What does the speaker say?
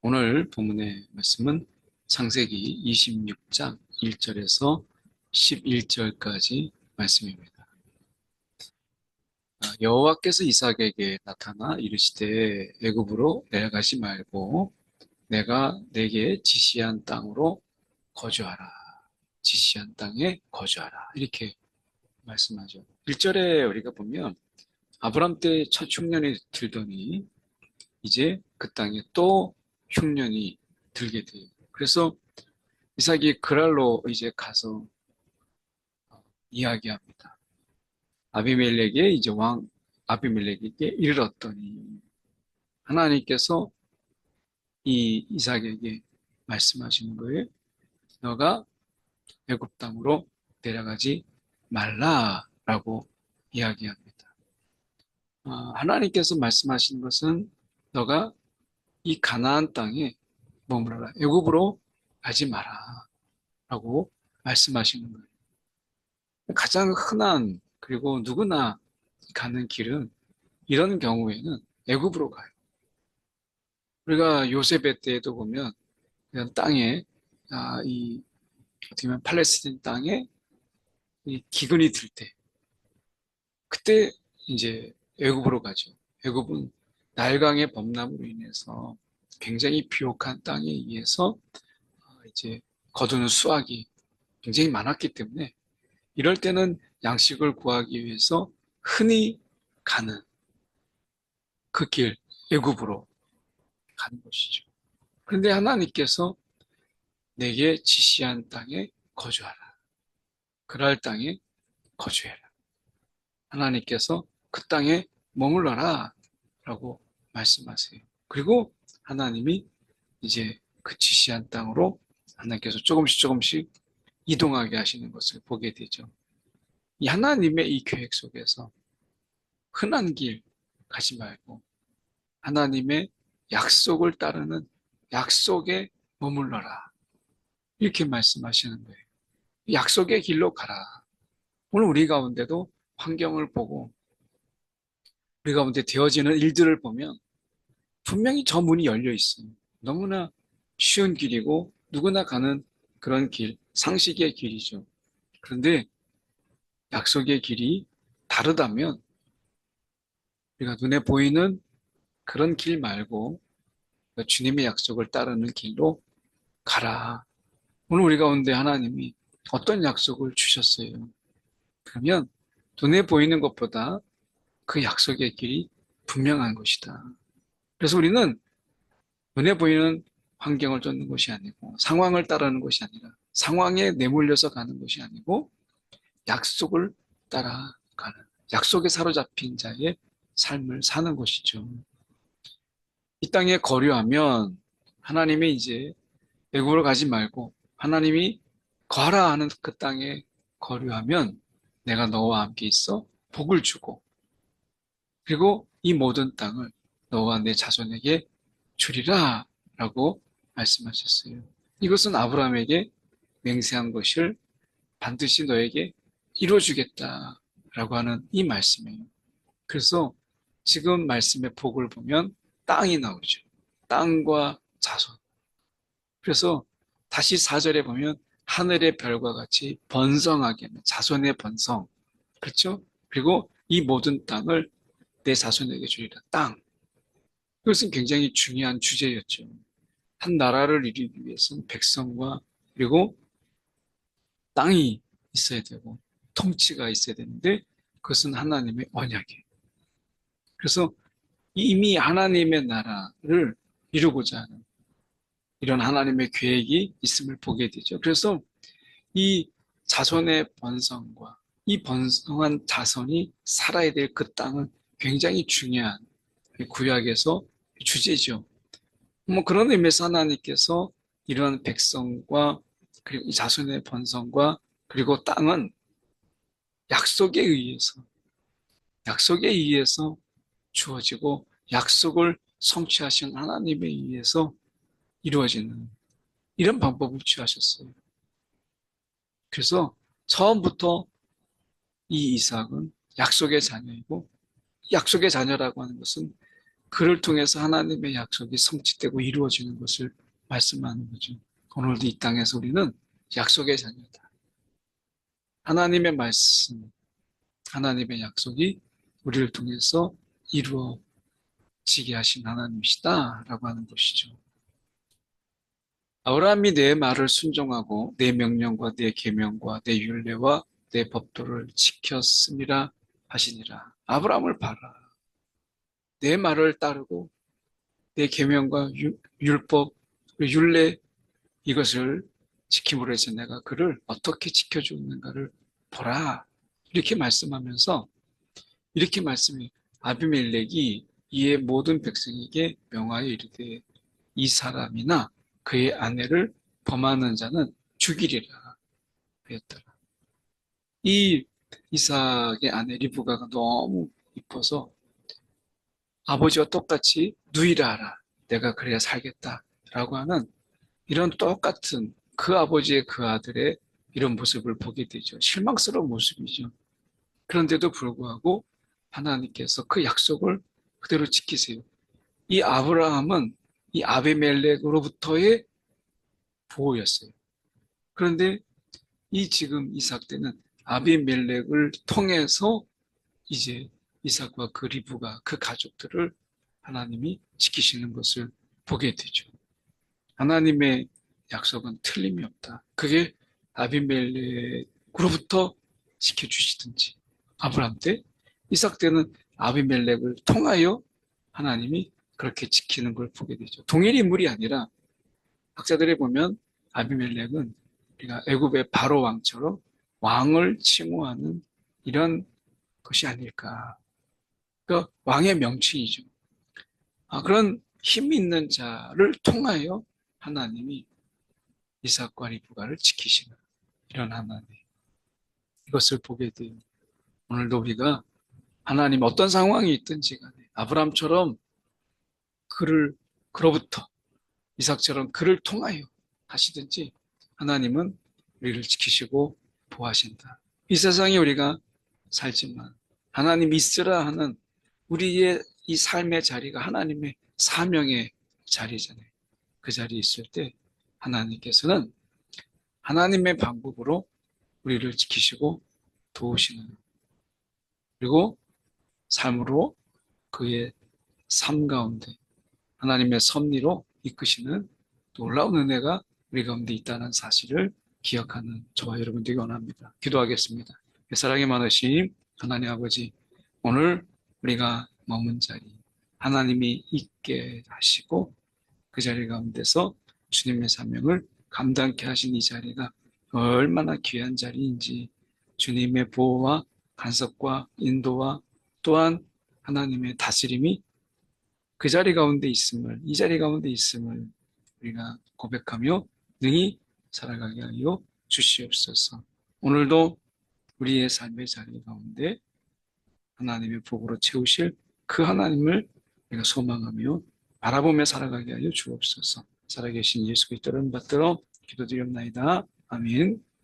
오늘 본문의 말씀은 창세기 26장 1절에서 11절까지 말씀입니다. 여호와께서 이삭에게 나타나 이르시되 애굽으로 내려가지 말고 내가 내게 지시한 땅으로 거주하라. 지시한 땅에 거주하라. 이렇게 말씀하죠. 1절에 우리가 보면 아브람 때 첫 흉년이 들더니 이제 그 땅에 또 흉년이 들게 돼요. 그래서 이삭이 그랄로 이제 가서 이야기합니다. 아비멜렉의 이제 왕 아비멜렉에게 이르렀더니 하나님께서 이 이삭에게 말씀하시는 거예요. 너가 애굽 땅으로 내려가지 말라라고 이야기합니다. 하나님께서 말씀하시는 것은 너가 이 가나안 땅에 머물러라. 애굽으로 가지 마라라고 말씀하시는 거예요. 가장 흔한 그리고 누구나 가는 길은 이런 경우에는 애굽으로 가요. 우리가 요셉의 때에도 보면 그냥 땅에 이 어떻게 보면 팔레스틴 땅에 이 기근이 들 때 그때 이제 애굽으로 가죠. 애굽은 나일강의 범람으로 인해서 굉장히 비옥한 땅에 의해서 이제 거두는 수확이 굉장히 많았기 때문에 이럴 때는 양식을 구하기 위해서 흔히 가는 그 길, 애굽으로 가는 것이죠. 그런데 하나님께서 내게 지시한 땅에 거주하라. 그랄 땅에 거주해라. 하나님께서 그 땅에 머물러라 라고 말씀하세요. 그리고 하나님이 이제 그 지시한 땅으로 하나님께서 조금씩 이동하게 하시는 것을 보게 되죠. 이 하나님의 이 계획 속에서 흔한 길 가지 말고 하나님의 약속을 따르는 약속에 머물러라. 이렇게 말씀하시는 거예요. 약속의 길로 가라. 오늘 우리 가운데도 환경을 보고 우리 가운데 되어지는 일들을 보면 분명히 저 문이 열려 있어요. 너무나 쉬운 길이고 누구나 가는 그런 길, 상식의 길이죠. 그런데 약속의 길이 다르다면 우리가 눈에 보이는 그런 길 말고 주님의 약속을 따르는 길로 가라. 오늘 우리 가운데 하나님이 어떤 약속을 주셨어요? 그러면 눈에 보이는 것보다 그 약속의 길이 분명한 것이다. 그래서 우리는 눈에 보이는 환경을 쫓는 것이 아니고 상황을 따르는 것이 아니라 상황에 내몰려서 가는 것이 아니고 약속을 따라가는 약속에 사로잡힌 자의 삶을 사는 것이죠. 이 땅에 거류하면 하나님이 이제 애굽으로 가지 말고 하나님이 거하라 하는 그 땅에 거류하면 내가 너와 함께 있어 복을 주고 그리고 이 모든 땅을 너와 내 자손에게 주리라 라고 말씀하셨어요. 이것은 아브라함에게 맹세한 것을 반드시 너에게 이루어주겠다 라고 하는 이 말씀이에요. 그래서 지금 말씀의 복을 보면 땅이 나오죠. 땅과 자손. 그래서 다시 4절에 보면 하늘의 별과 같이 번성하게 하는 자손의 번성. 그렇죠? 그리고 이 모든 땅을 내 자손에게 주리라. 땅. 이것은 굉장히 중요한 주제였죠. 한 나라를 이루기 위해서는 백성과 그리고 땅이 있어야 되고 통치가 있어야 되는데 그것은 하나님의 언약이에요. 그래서 이미 하나님의 나라를 이루고자 하는 이런 하나님의 계획이 있음을 보게 되죠. 그래서 이 자손의 번성과 이 번성한 자손이 살아야 될 그 땅은 굉장히 중요한 구약에서 주제죠. 뭐 그런 의미에서 하나님께서 이런 백성과 그리고 이 자손의 번성과 그리고 땅은 약속에 의해서 약속에 의해서 주어지고 약속을 성취하신 하나님에 의해서 이루어지는 이런 방법을 취하셨어요. 그래서 처음부터 이 이삭은 약속의 자녀이고 약속의 자녀라고 하는 것은 그를 통해서 하나님의 약속이 성취되고 이루어지는 것을 말씀하는 거죠. 오늘도 이 땅에서 우리는 약속의 자녀다. 하나님의 말씀, 하나님의 약속이 우리를 통해서 이루어지게 하신 하나님이시다라고 하는 것이죠. 아브라함이 내 말을 순종하고 내 명령과 내 계명과 내 율례와 내 법도를 지켰음이라 하시니라. 아브라함을 봐라. 내 말을 따르고 내 계명과 율법, 율례 이것을 지킴으로 해서 내가 그를 어떻게 지켜주는가를 보라. 이렇게 말씀하면서 이렇게 말씀해 아비멜렉이 이에 모든 백성에게 명하여 이르되 이 사람이나 그의 아내를 범하는 자는 죽이리라 하였더라. 이 이삭의 아내 리브가가 너무 이뻐서 아버지와 똑같이 누이라 하라. 내가 그래야 살겠다라고 하는 이런 똑같은 그 아버지의 그 아들의 이런 모습을 보게 되죠. 실망스러운 모습이죠. 그런데도 불구하고 하나님께서 그 약속을 그대로 지키세요. 이 아브라함은 이 아비멜렉으로부터의 보호였어요. 그런데 이 지금 이삭 때는 아비멜렉을 통해서 이제 이삭과 그 리브가 그 가족들을 하나님이 지키시는 것을 보게 되죠. 하나님의 약속은 틀림이 없다. 그게 아비멜렉으로부터 지켜주시든지 아브라함 때, 이삭 때는 아비멜렉을 통하여 하나님이 그렇게 지키는 걸 보게 되죠. 동일 인물이 아니라 학자들이 보면 아비멜렉은 우리가 애굽의 바로 왕처럼 왕을 칭호하는 이런 것이 아닐까. 그러니까 왕의 명칭이죠. 그런 힘 있는 자를 통하여 하나님이 이삭과 리브가를 지키시는 이런 하나님. 이것을 보게 돼요. 오늘도 우리가 하나님 어떤 상황이 있든지 간에 아브라함처럼 그로부터 이삭처럼 그를 통하여 하시든지 하나님은 우리를 지키시고 보호하신다. 이 세상에 우리가 살지만 하나님 있으라 하는 우리의 이 삶의 자리가 하나님의 사명의 자리잖아요. 그 자리에 있을 때 하나님께서는 하나님의 방법으로 우리를 지키시고 도우시는, 그리고 삶으로 그의 삶 가운데 하나님의 섭리로 이끄시는 놀라운 은혜가 우리 가운데 있다는 사실을 기억하는 저와 여러분들이 원합니다. 기도하겠습니다. 사랑이 많으신 하나님 아버지, 오늘 우리가 머문 자리 하나님이 있게 하시고 그 자리 가운데서 주님의 사명을 감당케 하신 이 자리가 얼마나 귀한 자리인지 주님의 보호와 간섭과 인도와 또한 하나님의 다스림이 그 자리 가운데 있음을, 이 자리 가운데 있음을 우리가 고백하며 능히 살아가게 하여 주시옵소서. 오늘도 우리의 삶의 자리 가운데 하나님의 복으로 채우실 그 하나님을 우리가 소망하며 바라보며 살아가게 하여 주옵소서. 살아계신 예수 그리스도를 받들어 기도드렸나이다. 아멘.